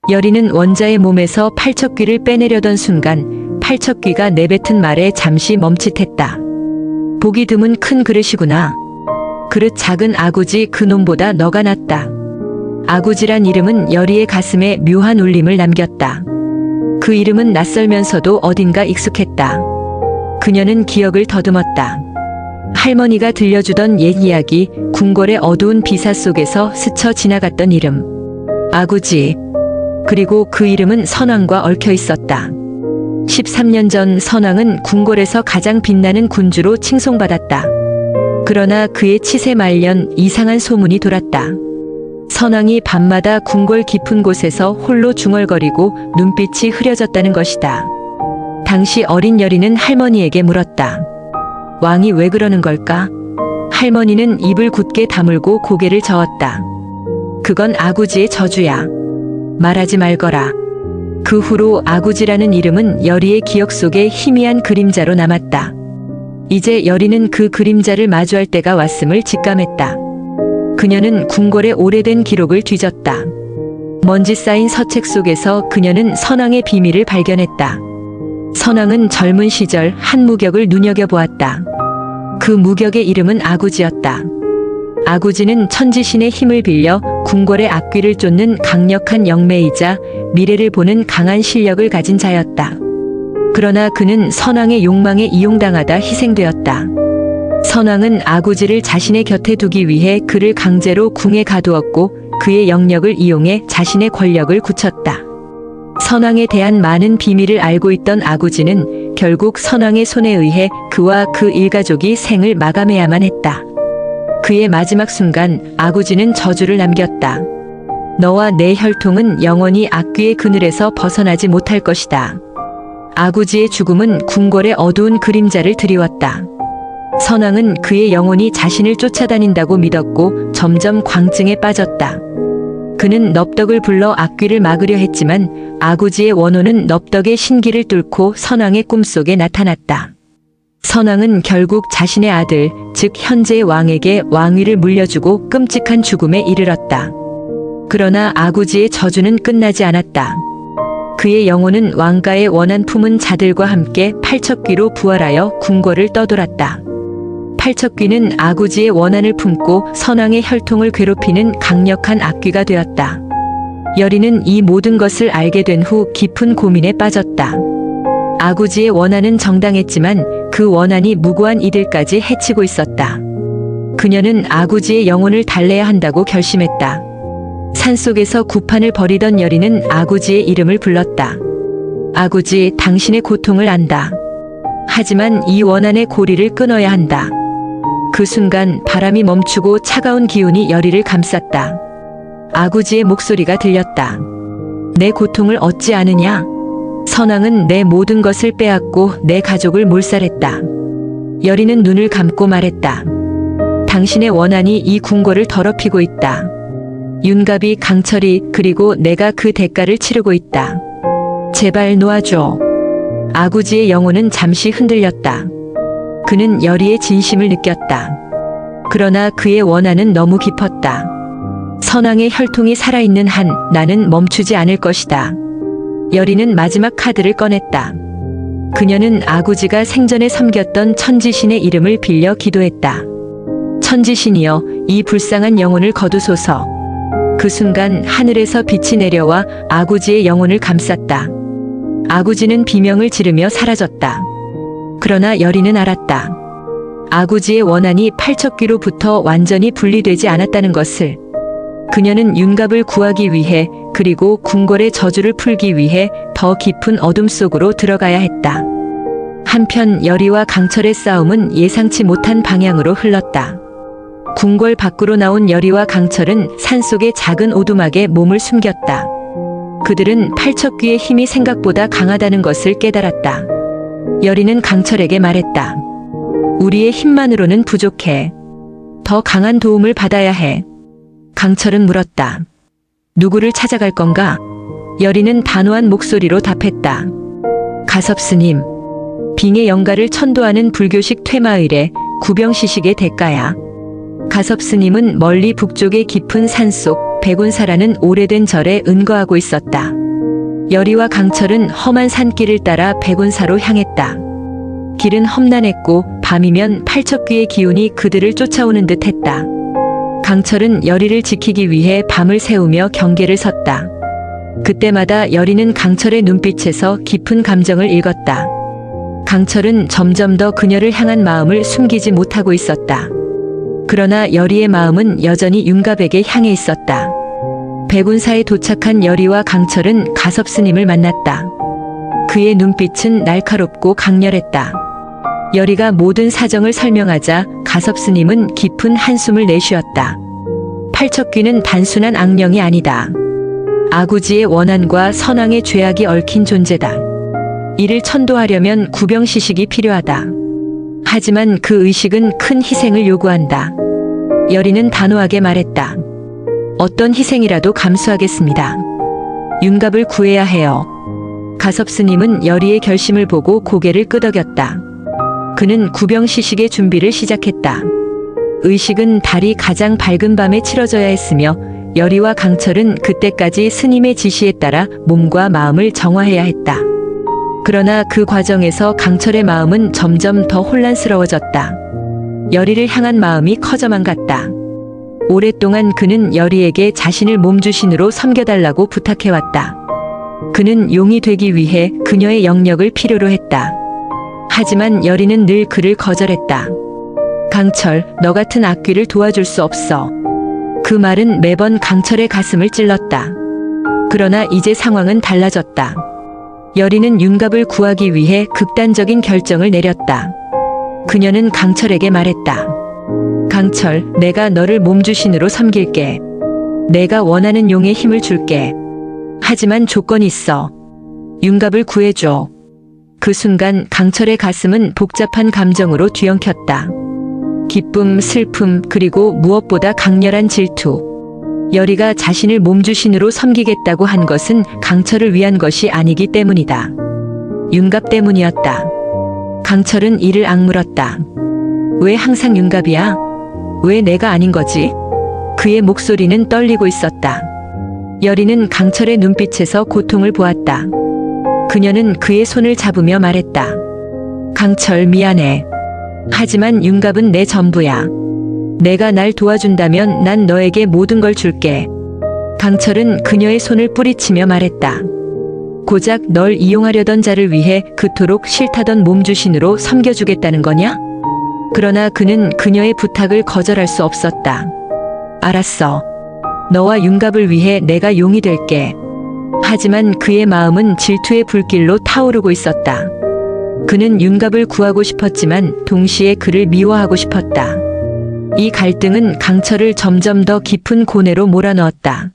여리는 원자의 몸에서 팔척귀를 빼내려던 순간 팔척귀가 내뱉은 말에 잠시 멈칫했다. 보기 드문 큰 그릇이구나. 그릇 작은 아구지 그놈보다 너가 낫다. 아구지란 이름은 여리의 가슴에 묘한 울림을 남겼다. 그 이름은 낯설면서도 어딘가 익숙했다. 그녀는 기억을 더듬었다. 할머니가 들려주던 옛 이야기, 궁궐의 어두운 비사 속에서 스쳐 지나갔던 이름. 아구지. 그리고 그 이름은 선왕과 얽혀 있었다. 13년 전 선왕은 궁궐에서 가장 빛나는 군주로 칭송받았다. 그러나 그의 치세 말년 이상한 소문이 돌았다. 선왕이 밤마다 궁궐 깊은 곳에서 홀로 중얼거리고 눈빛이 흐려졌다는 것이다. 당시 어린 여리는 할머니에게 물었다. 왕이 왜 그러는 걸까? 할머니는 입을 굳게 다물고 고개를 저었다. 그건 아구지의 저주야. 말하지 말거라. 그 후로 아구지라는 이름은 여리의 기억 속에 희미한 그림자로 남았다. 이제 여리는 그 그림자를 마주할 때가 왔음을 직감했다. 그녀는 궁궐의 오래된 기록을 뒤졌다. 먼지 쌓인 서책 속에서 그녀는 선왕의 비밀을 발견했다. 선왕은 젊은 시절 한 무격을 눈여겨보았다. 그 무격의 이름은 아구지였다. 아구지는 천지신의 힘을 빌려 궁궐의 악귀를 쫓는 강력한 영매이자 미래를 보는 강한 실력을 가진 자였다. 그러나 그는 선왕의 욕망에 이용당하다 희생되었다. 선왕은 아구지를 자신의 곁에 두기 위해 그를 강제로 궁에 가두었고 그의 영역을 이용해 자신의 권력을 굳혔다. 선왕에 대한 많은 비밀을 알고 있던 아구지는 결국 선왕의 손에 의해 그와 그 일가족이 생을 마감해야만 했다. 그의 마지막 순간 아구지는 저주를 남겼다. 너와 내 혈통은 영원히 악귀의 그늘에서 벗어나지 못할 것이다. 아구지의 죽음은 궁궐의 어두운 그림자를 드리웠다. 선왕은 그의 영혼이 자신을 쫓아다닌다고 믿었고 점점 광증에 빠졌다. 그는 넙덕을 불러 악귀를 막으려 했지만 아구지의 원호는 넙덕의 신기를 뚫고 선왕의 꿈속에 나타났다. 선왕은 결국 자신의 아들, 즉 현재의 왕에게 왕위를 물려주고 끔찍한 죽음에 이르렀다. 그러나 아구지의 저주는 끝나지 않았다. 그의 영혼은 왕가의 원한 품은 자들과 함께 팔척귀로 부활하여 궁궐을 떠돌았다. 팔척귀는 아구지의 원한을 품고 선왕의 혈통을 괴롭히는 강력한 악귀가 되었다. 여리는 이 모든 것을 알게 된 후 깊은 고민에 빠졌다. 아구지의 원한은 정당했지만 그 원한이 무고한 이들까지 해치고 있었다. 그녀는 아구지의 영혼을 달래야 한다고 결심했다. 산속에서 구판을 벌이던 여리는 아구지의 이름을 불렀다. 아구지, 당신의 고통을 안다. 하지만 이 원한의 고리를 끊어야 한다. 그 순간 바람이 멈추고 차가운 기운이 여리를 감쌌다. 아구지의 목소리가 들렸다. 내 고통을 얻지 않으냐? 선왕은 내 모든 것을 빼앗고 내 가족을 몰살했다. 여리는 눈을 감고 말했다. 당신의 원한이 이 궁궐을 더럽히고 있다. 윤갑이, 강철이, 그리고 내가 그 대가를 치르고 있다. 제발 놓아줘. 아구지의 영혼은 잠시 흔들렸다. 그는 여리의 진심을 느꼈다. 그러나 그의 원한은 너무 깊었다. 선왕의 혈통이 살아있는 한 나는 멈추지 않을 것이다. 여리는 마지막 카드를 꺼냈다. 그녀는 아구지가 생전에 섬겼던 천지신의 이름을 빌려 기도했다. 천지신이여, 이 불쌍한 영혼을 거두소서. 그 순간 하늘에서 빛이 내려와 아구지의 영혼을 감쌌다. 아구지는 비명을 지르며 사라졌다. 그러나 여리는 알았다. 아구지의 원한이 팔척귀로부터 완전히 분리되지 않았다는 것을. 그녀는 윤갑을 구하기 위해 그리고 궁궐의 저주를 풀기 위해 더 깊은 어둠 속으로 들어가야 했다. 한편 여리와 강철의 싸움은 예상치 못한 방향으로 흘렀다. 궁궐 밖으로 나온 여리와 강철은 산속의 작은 오두막에 몸을 숨겼다. 그들은 팔척귀의 힘이 생각보다 강하다는 것을 깨달았다. 여리는 강철에게 말했다. 우리의 힘만으로는 부족해. 더 강한 도움을 받아야 해. 강철은 물었다. 누구를 찾아갈 건가? 여리는 단호한 목소리로 답했다. 가섭스님. 빙의 영가를 천도하는 불교식 퇴마을의 구병시식의 대가야. 가섭스님은 멀리 북쪽의 깊은 산속 백운사라는 오래된 절에 은거하고 있었다. 여리와 강철은 험한 산길을 따라 백운사로 향했다. 길은 험난했고 밤이면 팔척귀의 기운이 그들을 쫓아오는 듯 했다. 강철은 여리를 지키기 위해 밤을 새우며 경계를 섰다. 그때마다 여리는 강철의 눈빛에서 깊은 감정을 읽었다. 강철은 점점 더 그녀를 향한 마음을 숨기지 못하고 있었다. 그러나 여리의 마음은 여전히 윤갑에게 향해 있었다. 백운사에 도착한 여리와 강철은 가섭스님을 만났다. 그의 눈빛은 날카롭고 강렬했다. 여리가 모든 사정을 설명하자 가섭스님은 깊은 한숨을 내쉬었다. 팔척귀는 단순한 악령이 아니다. 아구지의 원한과 선왕의 죄악이 얽힌 존재다. 이를 천도하려면 구병시식이 필요하다. 하지만 그 의식은 큰 희생을 요구한다. 여리는 단호하게 말했다. 어떤 희생이라도 감수하겠습니다. 윤갑을 구해야 해요. 가섭스님은 여리의 결심을 보고 고개를 끄덕였다. 그는 구병시식의 준비를 시작했다. 의식은 달이 가장 밝은 밤에 치러져야 했으며 여리와 강철은 그때까지 스님의 지시에 따라 몸과 마음을 정화해야 했다. 그러나 그 과정에서 강철의 마음은 점점 더 혼란스러워졌다. 여리를 향한 마음이 커져만 갔다. 오랫동안 그는 여리에게 자신을 몸주신으로 섬겨달라고 부탁해왔다. 그는 용이 되기 위해 그녀의 영역을 필요로 했다. 하지만 여리는 늘 그를 거절했다. 강철, 너 같은 악귀를 도와줄 수 없어. 그 말은 매번 강철의 가슴을 찔렀다. 그러나 이제 상황은 달라졌다. 여리는 윤갑을 구하기 위해 극단적인 결정을 내렸다. 그녀는 강철에게 말했다. 강철, 내가 너를 몸주신으로 섬길게. 내가 원하는 용의 힘을 줄게. 하지만 조건이 있어. 윤갑을 구해줘. 그 순간 강철의 가슴은 복잡한 감정으로 뒤엉켰다. 기쁨, 슬픔, 그리고 무엇보다 강렬한 질투. 여리가 자신을 몸주신으로 섬기겠다고 한 것은 강철을 위한 것이 아니기 때문이다. 윤갑 때문이었다. 강철은 이를 악물었다. 왜 항상 윤갑이야? 왜 내가 아닌 거지? 그의 목소리는 떨리고 있었다. 여리는 강철의 눈빛에서 고통을 보았다. 그녀는 그의 손을 잡으며 말했다. 강철, 미안해. 하지만 윤갑은 내 전부야. 내가 날 도와준다면 난 너에게 모든 걸 줄게. 강철은 그녀의 손을 뿌리치며 말했다. 고작 널 이용하려던 자를 위해 그토록 싫다던 몸주신으로 섬겨주겠다는 거냐? 그러나 그는 그녀의 부탁을 거절할 수 없었다. 알았어. 너와 윤갑을 위해 내가 용이 될게. 하지만 그의 마음은 질투의 불길로 타오르고 있었다. 그는 윤갑을 구하고 싶었지만 동시에 그를 미워하고 싶었다. 이 갈등은 강철을 점점 더 깊은 고뇌로 몰아넣었다.